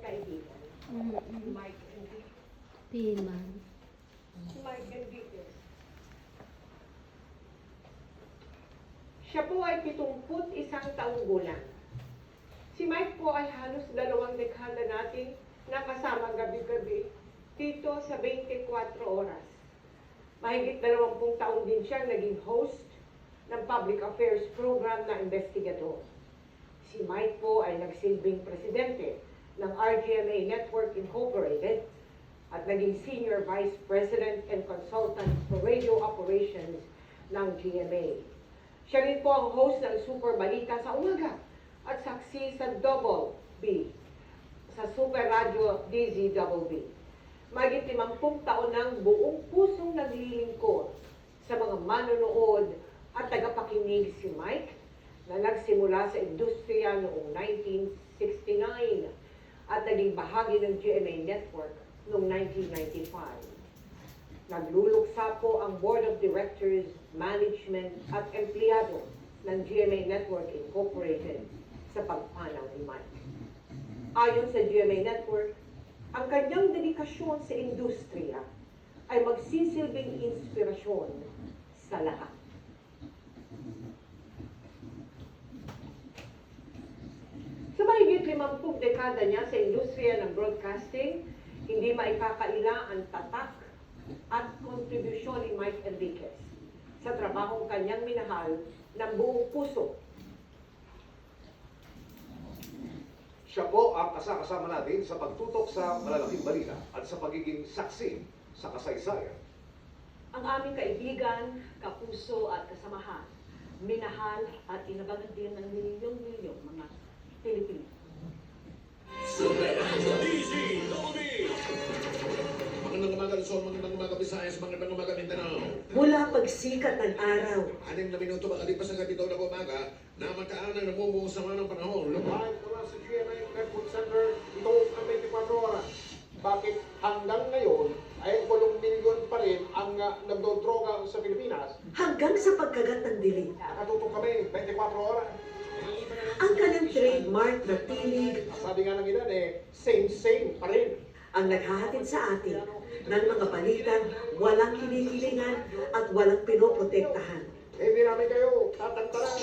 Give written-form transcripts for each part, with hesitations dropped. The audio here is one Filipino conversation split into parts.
kaibigan. Si Mike Enriquez. Piman. Si Mike Enriquez. Siya po ay 71 taong gulang. Si Mike po ay halos 2 dekada nating nakasama gabi-gabi dito sa 24 oras. Mahigit 20 taon din siya naging host ng public affairs program na investigador. Si Mike po ay nagsilbing presidente ng RGMA Network Incorporated at naging Senior Vice President and Consultant for Radio Operations ng GMA. Siya rin po ang host ng Super Balita sa umaga at saksi sa Double B, sa Super Radio DZBB. Mahigit 50 taon ng buong pusong naglilingkod sa mga manonood at tagapakinig si Mike na nagsimula sa industriya noong 1969 at naging bahagi ng GMA Network noong 1995. Nagluluksa po ang Board of Directors, Management at empleyado ng GMA Network Incorporated sa pagpanaw ni Mike. Ayon sa GMA Network, ang kanyang dedikasyon sa industriya ay magsisilbing inspirasyon sa lahat. Sa mahigit 50 dekada niya sa industriya ng broadcasting, hindi maipakaila ang tatak at kontribusyon ni Mike Enriquez sa trabahong kanyang minahal ng buong puso. Siya po ang kasama natin sa pagtutok sa malalaking balita at sa pagiging saksi sa kasaysayan. Ang aming kaibigan, kapuso at kasamahan, minahal at inabangan din ng milyong-milyong mga Pilipino. Super Radio DZBB! Magandang umaga Luzon, magandang umaga Visayas, magandang umaga Mindanao. Mula pagsikat ng araw, 6 na minuto makalipas ang kapito ng umaga na magkaan ang namumuong sama ng panahon. Live mula sa GMA Network Center, ito ang 24 oras. Bakit hanggang ngayon ay 8 milyon pa rin ang nagdodroga sa Pilipinas? hanggang sa pagkagat ng dilim. Nakatutok kami 24 oras. Ang kanyang trademark na tinig Sabi nga ng ilan same pa rin. ang naghahatid sa atin ng mga balitang walang kinikilingan at walang pinoprotektahan. Hindi namin kayo tatantaran.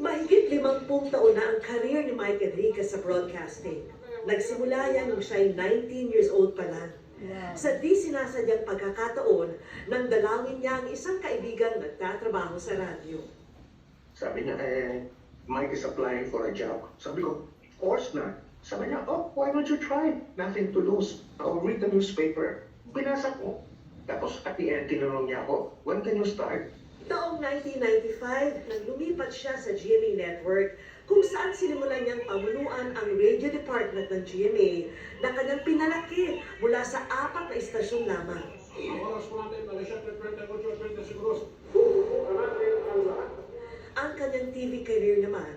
Mahigit 50 taon na ang career ni Mike Enriquez sa broadcasting. Nagsimula yan nung siya ay 19 years old pa lang. Sa di sinasadyang pagkakataon nang dalawin niya ang isang kaibigang nagtatrabaho sa radyo. Sabi niya, Mike is applying for a job. Sabi ko, of course not. Sabi niya, oh, why don't you try? Nothing to lose. I'll read the newspaper. Binasa ko. Tapos at the end, tinanong niya ako, when can you start? Taong 1995, nang lumipat siya sa GMA Network, kung saan sinimulan niyang pamunuan ang radio department ng GMA na kanyang pinalaki mula sa 4 na istasyon lamang. Oras po natin, alas 7:28 seguros. Ang kanyang TV career naman,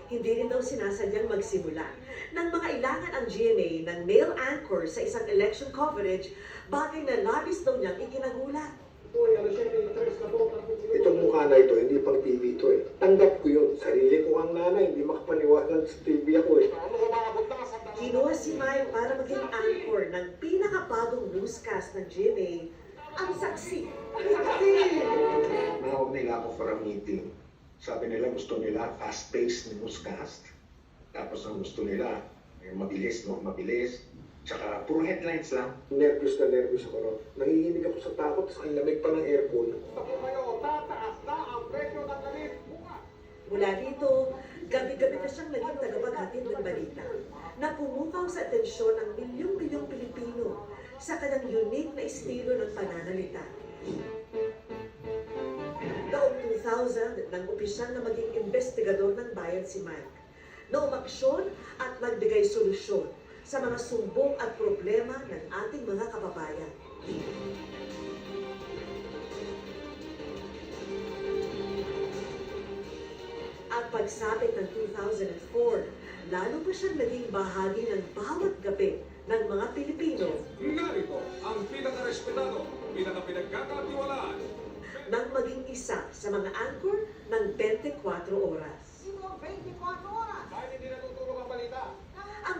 hindi rin daw sinasadyang magsimula nang mga ilangan ang GMA ng male anchor sa isang election coverage, bagay na labis daw niyang ikinagulat. Itong mukha na ito, hindi pang TV ito eh. Tanggap ko yun. Sarili ko ang nanay, hindi makapaniwanan sa TV ako eh. Kinuha si Mayo para maging anchor ng pinakabagong newscast ng GMA, ang Saksi. Tinawag nila ako for a meeting. Sabi nila gusto nila fast-paced newscast. Tapos ang gusto nila, mabilis, no? Mabilis. Tsaka puro headlines lang. Nervous ako ron. Nanginginig ako sa takot, sa lamig pa ng aircon. Ako kayo, tataas na ang presyo ng galit bukas. Mula dito, gabi-gabi na siyang naging tagapaghatid ng balita na pumukaw sa atensyon ng milyong-milyong Pilipino sa kanyang unique na estilo ng pananalita. Taong 2000, nang opisyal na maging investigador ng bayan si Mike, na umaksyon at nagbigay solusyon sa mga sumbong at problema ng ating mga kababayan. At pagsapit ng 2004, lalo pa siyang naging bahagi ng bawat gabi ng mga Pilipino Narito ang pinaka-respetado, pinaka-pinagkakatiwalaan. nang maging isa sa mga anchor ng 24 oras. Kahit hindi natutulog ang balita. Ang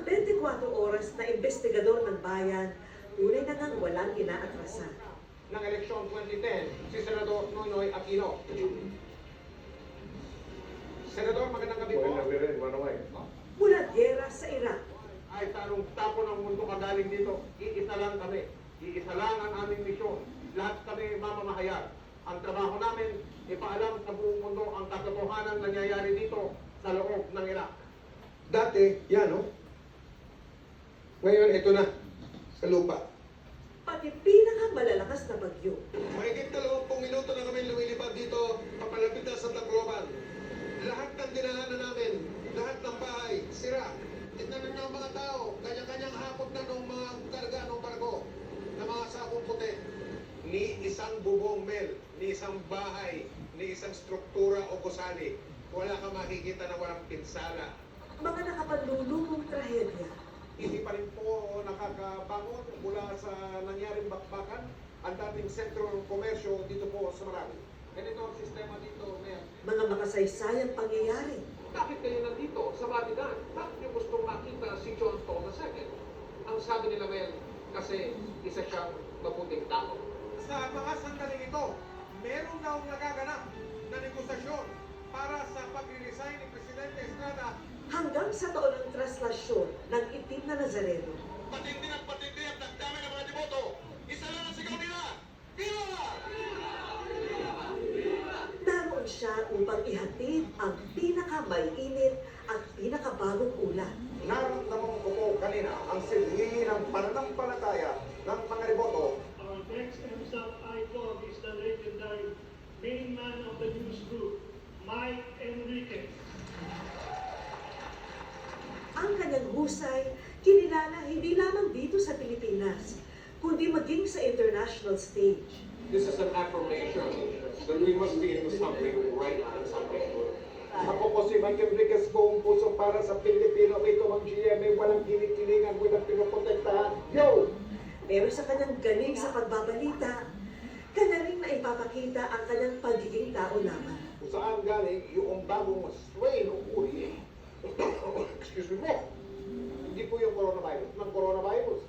bayan, tunay na ngang walang inaatrasan. Ng eleksyon 2010, si Senador Noynoy Aquino. Senador, magandang gabi po. Mula gyera sa Iraq, Ay, tanong tapo ng mundo kagaling dito. Iisa lang kami. Iisa lang ang aming misyon. Lahat kami mamamahayag. Ang trabaho namin, ipaalam sa buong mundo ang katotohanan nangyayari dito sa loob ng Iraq. Dati, yan no? Ngayon, ito na. Sa lupa. pati pinakamalalakas na bagyo. Mahigit 20 minuto na kami lumilipad dito, papalapit na sa Tacloban. Lahat ng dinaanan namin, lahat ng bahay, sira. Tignan ninyo ang mga tao, kanya-kanyang hapot na ng mga karga ng barko, na mga sakong puti. Ni isang bubong mel, ni isang bahay, ni isang struktura o gusali. Wala ka makikita na walang pinsala. Mga nakapanlulumong trahedya. Hindi pa rin po nakakabangon mula sa nangyaring bakbakan ang dating sentro ng komersyo dito po sa Marami. Ganito ang sistema dito, Mayor. Mga makasaysayang pangyayari. Bakit kayo nandito sa Vatican? Bakit niyo gustong makita si John Paul II? Ang sabi nila, Mel, kasi isa siyang mabuting tao. Sa mga sandaling ito, meron daw nagaganap na negosasyon para sa pag-resign ni Presidente Estrada. Hanggang sa taon ng traslasyon ng itim na Nazareno. Patindi ng patindi at nagdami ng mga deboto. Isa lang ang sigaw nila. Viva! Naroon siya upang ihatid ang pinakamaiinit at pinakabagong ulat. Naramdaman ko po kanina ang silhi ng pananampalataya ng mga deboto. Our next MSAP icon is the legendary main man of the news group, Mike Enriquez. Ang kanyang husay, kinilala hindi lamang dito sa Pilipinas, kundi maging sa international stage. This is an affirmation that we must be into something right and something good. Ako po si Mike Enriquez, buong puso para sa Pilipino. Ito ang GMA, walang kinikilingan, walang pinoprotektahan. Yo! Pero sa kanyang galing sa pagbabalita, kanya rin na ipapakita ang kanyang pagiging tao lamang. Kung saan galing yung bagong strain o uri. Excuse me po. Hindi po yung coronavirus. Ng coronavirus.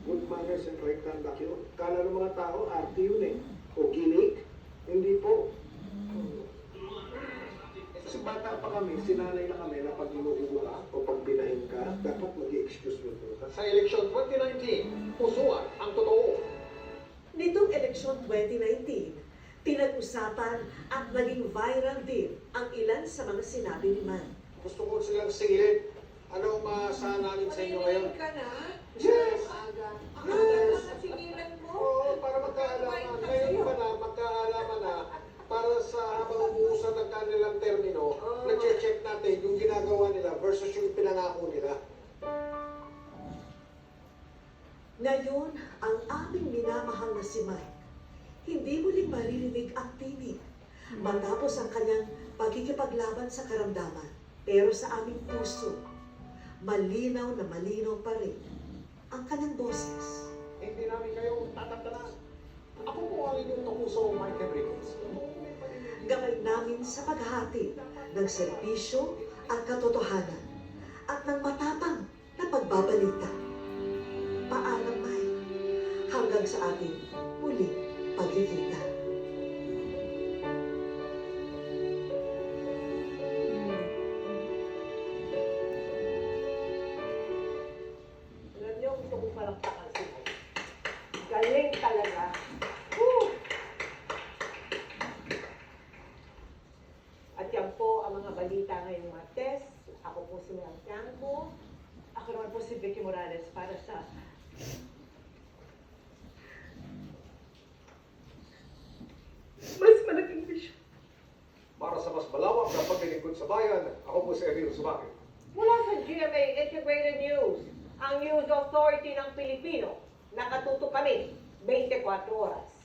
Good manners and right conduct yun. Kala ng mga tao, arte yun eh. O gimmick. Hindi po. Kasi bata pa kami, sinanay na kami na pag inuubo ka o pag binahin ka, dapat mag-excuse mo ka. Sa eleksyon 2019, pusuan ang totoo. Nitong eleksyon 2019, pinag-usapan at naging viral din ang ilan sa mga sinabi ni Man. Gusto ko silang singilin. Anong maasahan namin sa inyo ngayon? ka na? Yes! Ang aga na singilan mo. Oo, para magkaalaman. Ngayon pa na, magkaalaman na. Para sa habang umuusan ng kanilang termino, nag-check natin yung ginagawa nila versus yung pinangako nila. Ngayon, ang aming minamahal na si Mike, hindi muling maririnig ang tinig matapos ang kanyang pagkikipaglaban sa karamdaman. Pero sa aming puso, malinaw na malinaw pa rin ang kanyang boses. Hindi namin kayo tatantanan. Ako po ang inyong kapuso, Mike Enriquez. Gabay namin sa paghahati ng serbisyo at katotohanan at ng matapang na pagbabalita. Paalam, Mike, hanggang sa ating muling pagkikita. Alam niyo, gusto kong palakpakan si Mike. Galing talaga. Woo! At yan po ang mga balita ngayong Martes. Ako po si Mel Tiangco. Ako naman po si Vicky Morales para sa mas malaking vision. Para sa mas malawak na paglilingkod sa bayan, ako po si Emil Sumakit. Mula sa GMA Integrated News, ang News Authority ng Pilipino, nakatuto kami 24 oras.